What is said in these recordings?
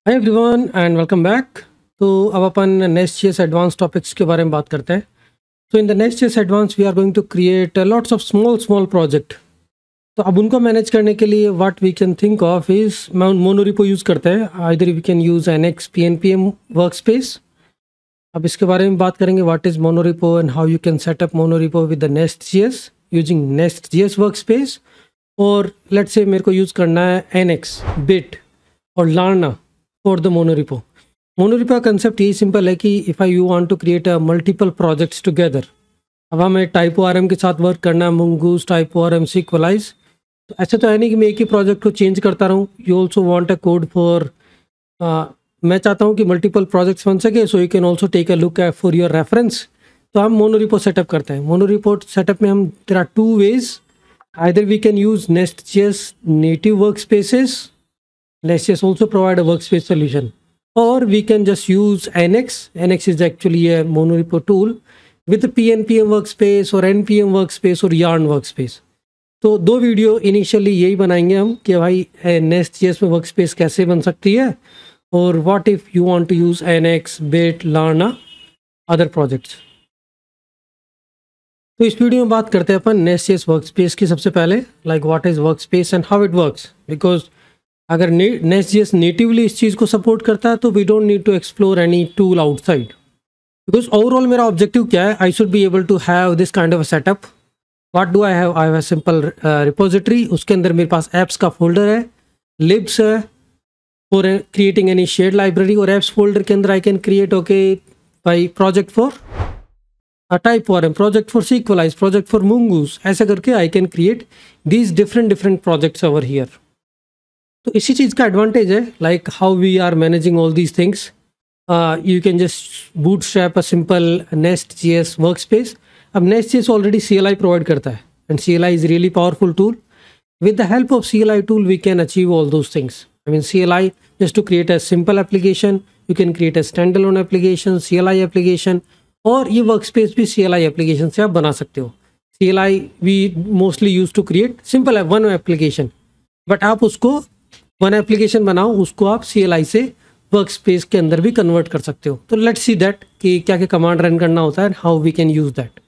Hi everyone and welcome back. तो अब अपन नेस्ट.जेएस advance topics के बारे में बात करते हैं। तो in the NestJS advance we are going to create lots of small project. तो अब उनको मैनेज करने के लिए what we can think of is monorepo use करते हैं। Either we can use NX PNPM workspace. अब इसके बारे में बात करेंगे what is monorepo and how you can set up monorepo with the NestJS using NestJS workspace. और let's say मेरे को यूज़ करना है एनएक्स बिट और लार्ना फॉर द मोनोरिपो। मोनोरिपो का कंसेप्ट यही सिंपल है कि if I you want to create a multiple projects together. अब हमें टाइपोआरएम के साथ वर्क करना है, मंगूस टाइपोआरएम सीक्वलाइज। तो ऐसा तो है नहीं कि मैं एक ही प्रोजेक्ट को चेंज करता रहूँ। You also want a code for मैं चाहता हूँ कि मल्टीपल प्रोजेक्ट्स बन सके, so you can also take a look at for your reference. तो हम मोनोरिपो सेटअप करते हैं। मोनोरिपो सेटअप में हम there are two ways. Either we can use NestJS native workspaces, Next.js also provide a workspace solution, or we can just use NX. NX is actually a monorepo tool with a PNPM workspace or NPM workspace or Yarn workspace. तो दो video initially यही बनाएंगे हम कि भाई Next.js में workspace कैसे बन सकती है और what if you want to use NX, Bit, Larna, other projects. तो इस वीडियो में बात करते हैं अपन Next.js वर्कस्पेस की। सबसे पहले like what is workspace and how it works. Because अगर Next.js नेटिवली इस चीज़ को सपोर्ट करता है तो we don't need to explore any tool outside. Because overall मेरा ऑब्जेक्टिव क्या है, I should be able to have this kind of a setup. What do I have a simple repository, उसके अंदर मेरे पास ऐप्स का फोल्डर है, libs है for creating any shared library, और ऐप्स फोल्डर के अंदर I can create okay by project for TypeORM, project for Sequelize, project for mongoose. ऐसा करके I can create these different projects over here. तो इसी चीज़ का एडवांटेज है like how we are managing all these things. You can just bootstrap a simple Next.js workspace. अब Next.js already CLI provide करता है and CLI is really powerful tool. With the help of CLI tool we can achieve all those things. I mean CLI just to create a simple application, you can create a stand alone application, CLI application, और ये workspace भी CLI application से आप बना सकते हो। CLI we mostly use to create simple one application, but आप उसको वन एप्लीकेशन बनाओ, उसको आप CLI से वर्क स्पेस के अंदर भी कन्वर्ट कर सकते हो। तो लेट्स सी दैट कि क्या क्या कमांड रन करना होता है and how we can use that.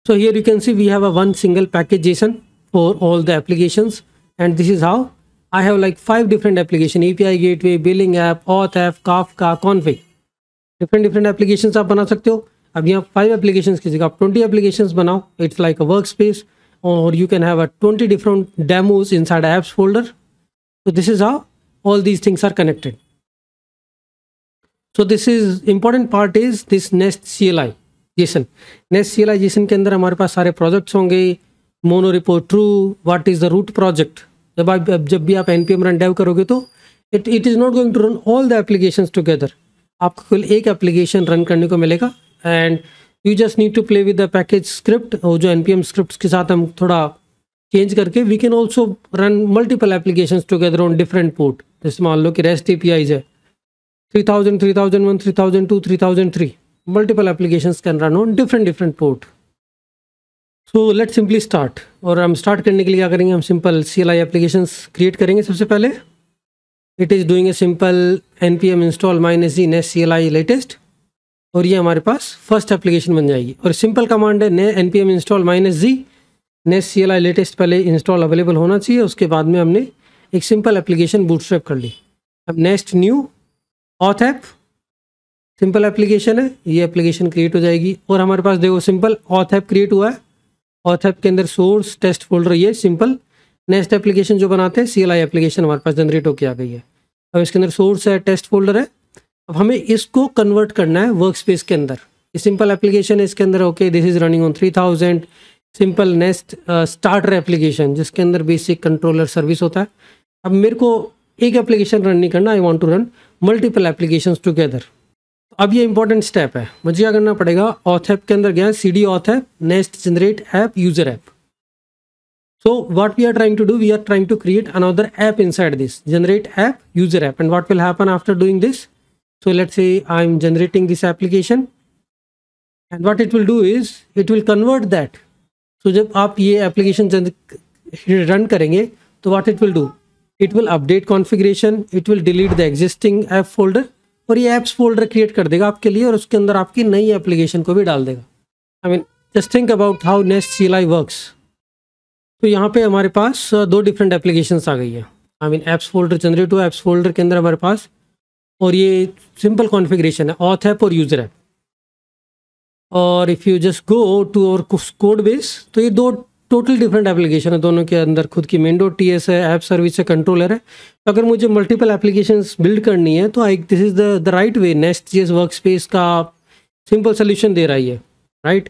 So here you can see we have a one single package JSON for all the applications and this is how I have like 5 different application, API gateway, billing app, auth app, Kafka, config. Different applications आप बना सकते हो। अब यहाँ 5 applications की जगह आप 20 applications बनाओ। It's like a workspace, और you can have a 20 different demos inside apps folder. So this is how all these things are connected. So this is important part is this Nest CLI JSON. Nest CLI JSON के अंदर हमारे पास सारे projects होंगे। Monorepo true, what is the root project. जब भी आप npm run dev करोगे तो it is not going to run all the applications together. आपको केवल एक एप्लीकेशन रन करने को मिलेगा and you just need to play with the package script. और जो npm स्क्रिप्ट के साथ हम थोड़ा चेंज करके we can also run multiple applications together on different port. जैसे मान लो कि REST APIs है 3000, 3001, 3002, 3003, multiple applications can run on different port. So let's simply start. और हम स्टार्ट करने के लिए क्या करेंगे, हम सिंपल CLI एप्लीकेशंस क्रिएट करेंगे। सबसे पहले it is doing a simple npm install -g Nest CLI latest, और ये हमारे पास फर्स्ट एप्लीकेशन बन जाएगी। और सिंपल कमांड है npm install -g Nest CLI latest. पहले इंस्टॉल अवेलेबल होना चाहिए, उसके बाद में हमने एक सिंपल एप्लीकेशन बूटस्ट्रैप कर ली। अब next new auth app, simple application है, ये एप्लीकेशन क्रिएट हो जाएगी। और हमारे पास देखो सिंपल ऑथ ऐप क्रिएट हुआ है। ऑथ ऐप के अंदर सोर्स टेस्ट फोल्डर, ये सिंपल नेक्स्ट एप्लीकेशन जो बनाते हैं CLI एप्लीकेशन हमारे पास जनरेट होकर आ गई है। अब इसके अंदर सोर्स है, टेस्ट फोल्डर है। अब हमें इसको कन्वर्ट करना है वर्क स्पेस के अंदर। ये सिंपल एप्लीकेशन है, इसके अंदर okay this is running on 3000 simple nest starter application, जिसके अंदर बेसिक कंट्रोलर सर्विस होता है। अब मेरे को एक एप्लीकेशन रन नहीं करना, I want to run multiple applications together. अब ये इंपॉर्टेंट स्टेप है, मुझे क्या करना पड़ेगा, ऑथ ऐप के अंदर गया, CD auth app nest generate app user app. So what we are trying to do, we are trying to create another app inside this generate app user app. And what will happen after doing this, so let's say I am generating this application and what it will do is it will convert that. तो जब आप ये application run करेंगे तो what it will do, it will update configuration, it will delete the existing app folder, और ये apps folder create कर देगा आपके लिए और उसके अंदर आपकी नई एप्लीकेशन को भी डाल देगा। I mean just think about how nest CLI works. तो यहाँ पे हमारे पास दो डिफरेंट एप्लीकेशंस आ गई है। I mean apps folder generate हुआ, ऐप्स फोल्डर के अंदर हमारे पास, और ये सिंपल कॉन्फ़िगरेशन है, ऑथ ऐप और यूज़र ऐप। और if you just go to और कोड बेस, तो ये दो टोटल डिफरेंट एप्लीकेशन है, दोनों के अंदर खुद की मेन डॉट TS है, ऐप सर्विस है, कंट्रोलर है। तो अगर मुझे मल्टीपल एप्लीकेशंस बिल्ड करनी है तो this is the right way. NestJS workspace का सिंपल सोल्यूशन दे रही है, राइट।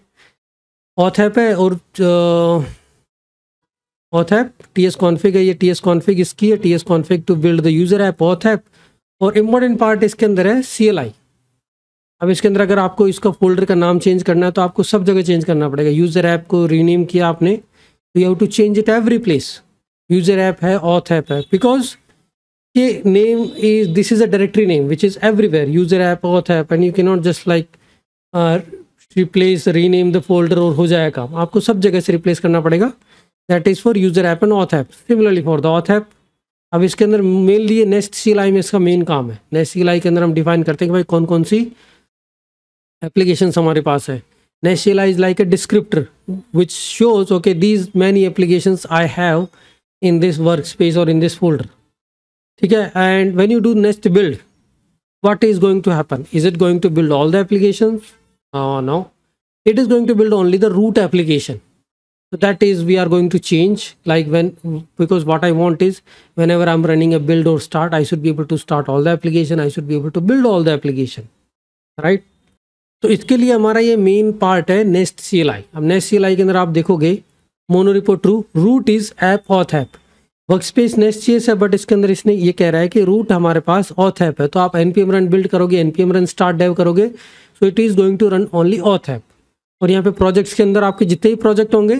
ऑथ ऐप है और ऑथ ऐप TS कॉन्फ़िग है, ये TS कॉन्फ़िग इसकी है, TS config to build the user app auth app. और इम्पोर्टेंट पार्ट इसके अंदर है CLI। अब इसके अंदर अगर आपको इसका फोल्डर का नाम चेंज करना है तो आपको सब जगह चेंज करना पड़ेगा। यूज़र ऐप को रीनेम किया आपने, तो you have to change it every place. User app है, ऑथ ऐप है, बिकॉज ये name is, this is a directory name which is everywhere, user app, auth app, and you can not just like replace rename the folder और हो जाएगा। आपको सब जगह से रिप्लेस करना पड़ेगा। That is for user app and auth app. Similarly for the auth app, अब इसके अंदर मेनली नेस्ट CLI में इसका मेन काम है। नेस्ट CLI के अंदर हम डिफाइन करते हैं कि भाई कौन कौन सी एप्लीकेशंस हमारे पास है। Nest CLI is like a descriptor which shows okay these many applications I have in this work space और इन दिस फोल्डर, ठीक है। And when you do nest build, what is going to happen? Is it going to build all the applications? No, it is going to build only the root application. So that is, we are going to change, like because what I want is whenever I'm running a build or start, I should be able to start all the application, I should be able to build all the application, right? तो इसके लिए हमारा ये main part है Nest CLI। अब nest CLI के अंदर आप देखोगे monorepo true, root is app auth app, workspace NestJS है, बट इसके अंदर इसने ये कह रहा है कि रूट हमारे पास ऑथ ऐप है। तो आप npm रन बिल्ड करोगे, npm रन स्टार्ट डेव करोगे, so it is going to run only auth app. और यहाँ पे प्रोजेक्ट्स के अंदर आपके जितने ही प्रोजेक्ट होंगे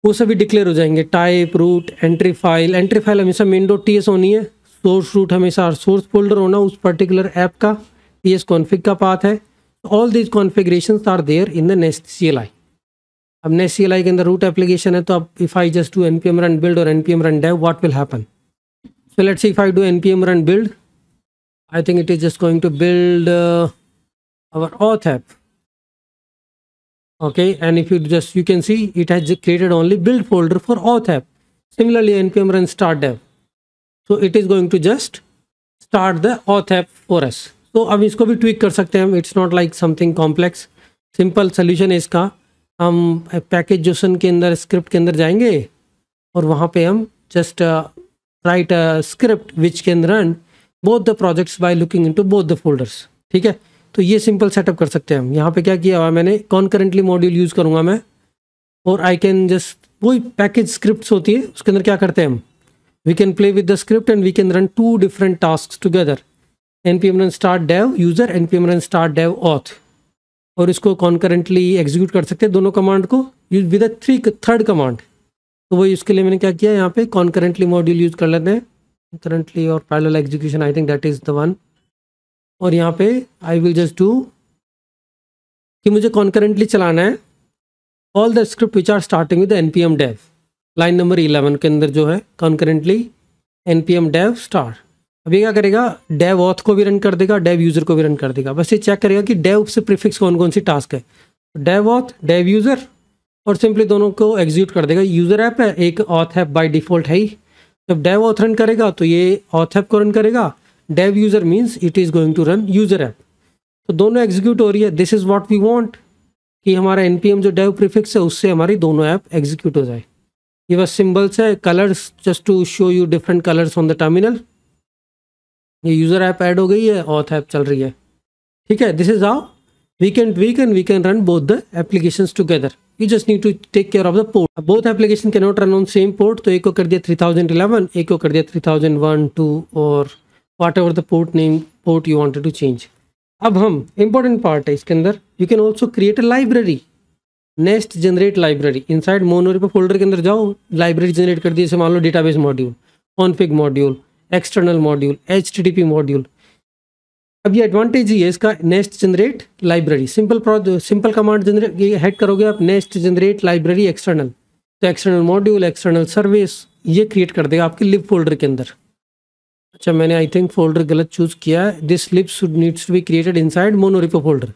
वो सभी डिक्लेयर हो जाएंगे। टाइप, रूट, एंट्री फाइल हमेशा मेन डॉट TS होनी है, सोर्स रूट हमेशा सोर्स फोल्डर होना उस पर्टिकुलर ऐप का, TS कॉन्फ़िग का पाथ है। All these configurations are there in the nest CLI। अब नेस्ट CLI के अंदर रूट एप्लीकेशन है, तो अब if I just do npm run build और npm run dev, what will happen? So let's see if I do npm run build, I think it is just going to build our auth app, okay, and if you can see it has created only build folder for auth app. Similarly npm run start dev, so it is going to just start the auth app for us. तो अब इसको भी tweak कर सकते हैं हम, it's not like something complex, simple solution है इसका। हम पैकेज जोसन के अंदर स्क्रिप्ट के अंदर जाएंगे और वहाँ पे हम just right a script which can run both the projects by looking into both the folders, ठीक है। तो ये सिंपल सेटअप कर सकते हैं हम। यहाँ पे क्या किया हुआ मैंने, कॉन्करेंटली मॉड्यूल यूज़ करूँगा मैं, और आई कैन जस्ट, वही पैकेज स्क्रिप्ट्स होती है उसके अंदर क्या करते हैं हम, we can play with the script and we can run two different task together, npm run start dev user, npm run start dev auth, और इसको कॉन्करेंटली एग्जीक्यूट कर सकते हैं दोनों कमांड को विद अ थर्ड कमांड। तो वही उसके लिए मैंने क्या किया, यहाँ पे कॉन्करेंटली मॉड्यूल यूज़ कर लेते हैं, करेंटली और parallel execution, I think that is the one. और यहाँ पे आई विल जस्ट डू कि मुझे कॉन्करेंटली चलाना है all the script which are starting with npm dev, line number 11 के अंदर जो है कॉन्करेंटली npm dev स्टार्ट। अभी क्या करेगा, डेव ऑथ को भी रन कर देगा, डेव यूज़र को भी रन कर देगा। बस ये चेक करेगा कि डेव से प्रीफिक्स कौन कौन सी टास्क है, डेव ऑथ, डेव यूज़र, और सिंपली दोनों को एग्जीक्यूट कर देगा। यूज़र ऐप है, एक ऑथ ऐप बाय डिफ़ॉल्ट है ही, जब डेव ऑथ रन करेगा तो ये ऑथ ऐप को रन करेगा, dev user means it is going to run user app. तो दोनों एग्जीक्यूट हो रही है। This is what we want कि हमारा npm जो डेव प्रीफिक्स है उससे हमारी दोनों ऐप एग्जीक्यूट हो जाए। ये बस सिम्बल्स है, colours, just to show you different colours on the terminal. ये यूज़र ऐप ऐड हो गई है, ऑथ ऐप चल रही है, ठीक है। This is how we can run both the applications together. You just need to take care of the port. Both application can not run on same port, तो एक को कर दिया 3011, एक को कर दिया 3001, 2 और whatever the port you wanted to change. अब हम इंपॉर्टेंट पार्ट है इसके अंदर, you can also create a library, Nest generate library. Inside monorepo folder के अंदर जाओ, लाइब्रेरी जनरेट कर दी, जैसे मान लो database module, config module, external module, HTTP module. अब ये एडवांटेज ही है इसका, Nest generate library, simple command generate, ये हेड करोगे आप नेस्ट जनरेट लाइब्रेरी एक्सटर्नल, तो एक्सटर्नल मॉड्यूल, एक्सटर्नल सर्विस, ये क्रिएट कर देगा आपके लिब फोल्डर के अंदर। अच्छा, मैंने आई थिंक फोल्डर गलत चूज़ किया है। This lib should needs to be created inside monorepo folder.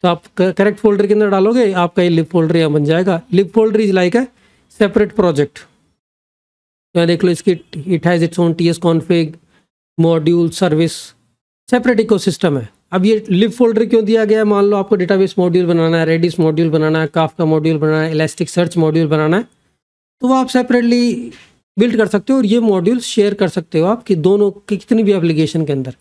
तो आप करेक्ट फोल्डर के अंदर डालोगे, आपका ये लिब फोल्डर यहाँ बन जाएगा। Lib folder is like a separate project. यहाँ देख लो, इसकी it has its own TS config, module, service, separate ecosystem है। अब ये लिब फोल्डर क्यों दिया गया है? मान लो आपको डेटाबेस मॉड्यूल बनाना है, रेडिस मॉड्यूल बनाना है, काफका मॉड्यूल बनाना है, इलास्टिक सर्च मॉड्यूल बनाना है, तो वो आप सेपरेटली बिल्ड कर सकते हो और ये मॉड्यूल शेयर कर सकते हो आप कि दोनों की कितनी भी एप्लीकेशन के अंदर।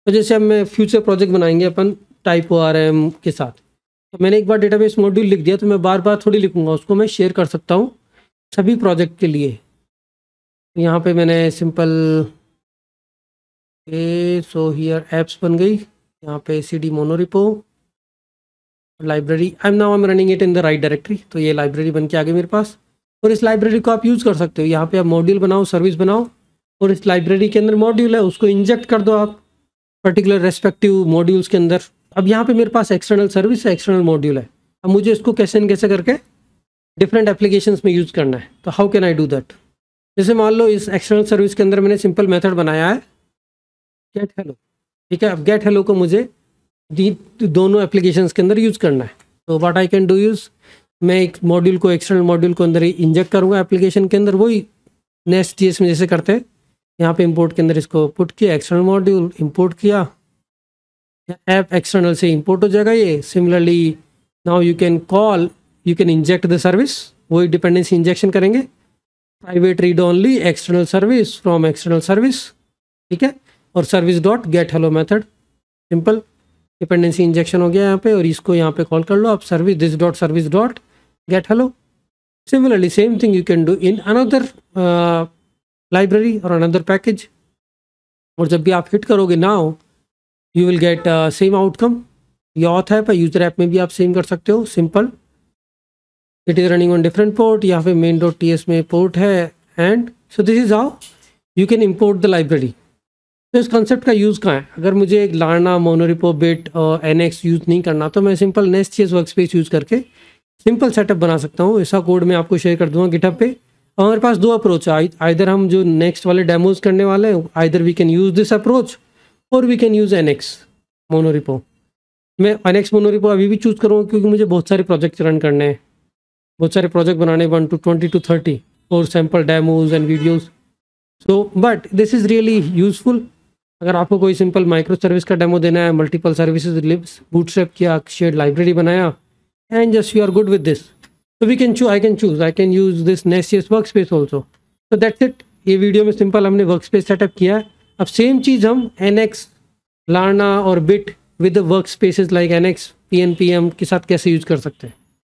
तो जैसे अब मैं फ्यूचर प्रोजेक्ट बनाएंगे अपन TypeORM के साथ, तो मैंने एक बार डेटाबेस मॉड्यूल लिख दिया तो मैं बार बार थोड़ी लिखूंगा, उसको मैं शेयर कर सकता हूँ सभी प्रोजेक्ट के लिए। यहाँ पे मैंने सिंपल सो हियर एप्स बन गई, यहाँ पे cd monorepo library, I am running it in the right directory. तो ये लाइब्रेरी बन के आ गई मेरे पास, और इस लाइब्रेरी को आप यूज़ कर सकते हो। यहाँ पे आप मॉड्यूल बनाओ, सर्विस बनाओ, और इस लाइब्रेरी के अंदर मॉड्यूल है उसको इंजेक्ट कर दो आप पर्टिकुलर रेस्पेक्टिव मॉड्यूल्स के अंदर। अब यहाँ पे मेरे पास एक्सटर्नल सर्विस है, एक्सटर्नल मॉड्यूल है। अब मुझे इसको कैसे न कैसे करके डिफरेंट एप्लीकेशंस में यूज़ करना है। तो how can I do that? जैसे मान लो इस एक्सटर्नल सर्विस के अंदर मैंने सिंपल मेथड बनाया है गेट हेलो, ठीक है। अब गेट हेलो को मुझे दोनों एप्लीकेशंस के अंदर यूज़ करना है। तो what I can do use, मैं एक मॉड्यूल को, एक्सटर्नल मॉड्यूल को अंदर ही इंजेक्ट करूँगा एप्लीकेशन के अंदर, वही नेस्ट.js में जैसे करते हैं। यहाँ पे इंपोर्ट के अंदर इसको पुट किया, एक्सटर्नल मॉड्यूल इंपोर्ट किया, ऐप एक्सटर्नल से इंपोर्ट हो जाएगा ये। Similarly now you can inject the service, वही डिपेंडेंसी इंजेक्शन करेंगे, private read only external service from external service, ठीक है। और service dot gate hello method, simple dependency injection हो गया यहाँ पे, और इसको यहाँ पे कॉल कर लो आप service this dot service dot gate hello. Similarly same thing you can do in another library और अनदर पैकेज। और जब भी आप हिट करोगे now you will get same outcome. ये ऑथ है, पर यूजर ऐप में भी आप सेम कर सकते हो, simple. It is running on different port, यहाँ पे main.ts में पोर्ट है, and so this is how you can import the library. तो इस कॉन्सेप्ट का यूज़ कहाँ है? अगर मुझे एक लार्ना, मोनोरिपो, बिट और NX यूज़ नहीं करना, तो मैं सिंपल नेस्ट.js वर्कस्पेस यूज़ करके सिंपल सेटअप बना सकता हूँ। ऐसा कोड मैं आपको शेयर कर दूंगा गिटहब पे। और हमारे पास दो अप्रोच है, आइदर हम जो नेक्स्ट वाले डेमोज करने वाले हैं, either we can use this approach और we can use NX monorepo. मैं NX मोनोरिपो अभी भी चूज़ करूँगा क्योंकि मुझे बहुत सारे प्रोजेक्ट रन करने हैं, बहुत सारे प्रोजेक्ट बनाने, 1 to 20 to 30 और sample demos and videos. So but this is really useful. अगर आपको कोई सिंपल माइक्रो सर्विस का डेमो देना है, मल्टीपल सर्विसेज लिब्स बूटस्ट्रैप किया, शेयर्ड लाइब्रेरी बनाया, and just you are good with this, so we can choose, I can use this Nest.js workspace also. So that's it. ये video में simple हमने workspace setup किया है। अब same चीज़ हम NX, लार्ना और bit with work spaces like NX, PNPM के साथ कैसे यूज़ कर सकते हैं।